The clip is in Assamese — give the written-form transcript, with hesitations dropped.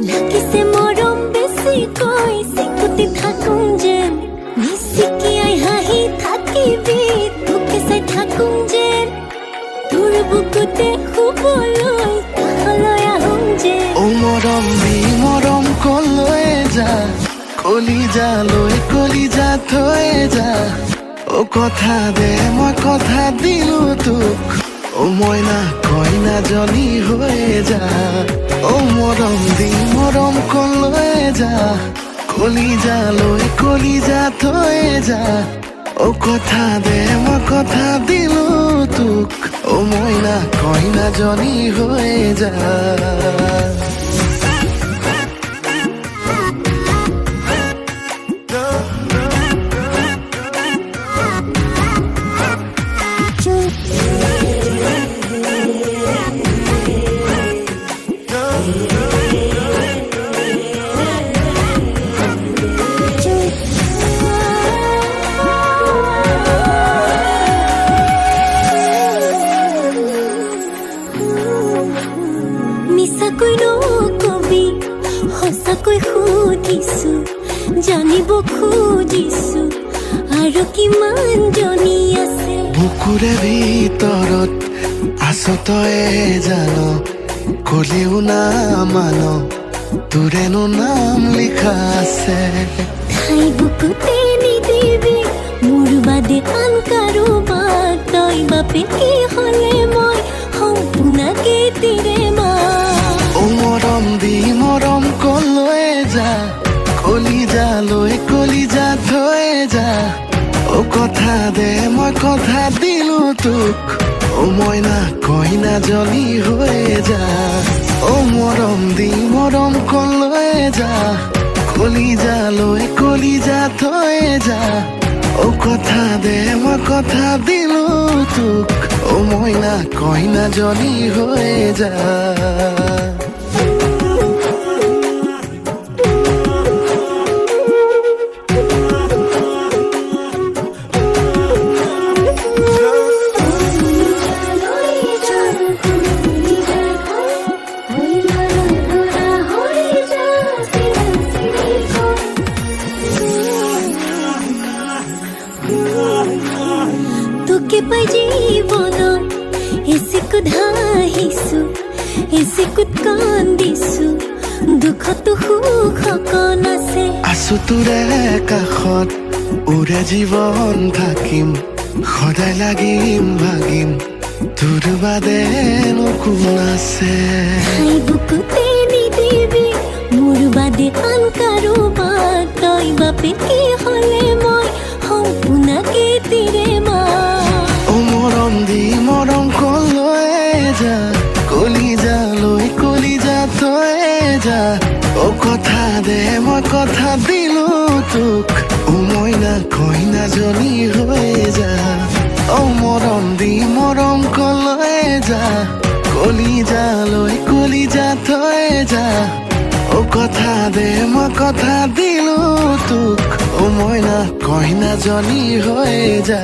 লাগিছে মৰম বেছিকৈ চিকুটি থাকোঁ যেন নিচিকিয়াই হাঁহি থাকিবি তোকে চাই থাকোঁ যেন তোৰ বুকুতে শুবলৈ কাষলৈ আহোঁ যেন অ মৰম দি মৰম কলৈ যা কলিজা থৈ যা অ কথা দে মই কথা দিলো তোক অ মইনা কইনা জনী হৈ যা অ মৰম দি মৰম কলৈ যা কলিজা থৈ যা অ কথা দে মই কথা দিলো তোক অ মইনা কইনা জনী হৈ যা মিছাকৈ নকবি সঁচাকৈ সুধিছো জানিব খুজিছো আৰু কিমান জনী আছে বুকুৰে ভিতৰত আছ তয়ে জান কলিও না মান তোৰেনো নাম লিখা আছে ঠাই বুকুতে নিদিবি মোৰ বাদে আন কাৰোবাক তই বাপেকে হ'লে মই সম্পূৰ্ণকে তিৰে মা অ মৰম দি মৰম কলৈ যা কলিজা থৈ যা অ কথা দে মই কথা দিলো তোক অ মইনা কইনা জনী হৈ যা অ মৰম দি মৰম কলৈ যা কলিজা থৈ যা অ কথা দে মই কথা দিলো তোক অ মইনা কইনা জনী হৈ যা তোকে পাই জীৱনত এচিকুত হাঁহিছো এচিকুত কান্দিছো দুখতো সুখ অকণ আছে আছো তোৰে কাষত ওৰে জীৱন থাকিম সদায় লাগিম ভাগিম তোৰ বাদেনো কোন আছে ঠাই বুকুতে নিদিবি মোৰ বাদে আন কাৰোবাক তই বাপেকে হ'লে মই সম্পূৰ্ণকে তিৰে মা অ মৰম দি মৰম কলৈ যা কলিজা থৈ যা অ কথা দে মই কথা দিলো তোক অ মইনা কইনা জনী হৈ যা অ মৰম দি মৰম কলৈ যা কলিজা থৈ যা অ কথা দে মই কথা দিলো তোক অ মইনা কইনা জনী হৈ যা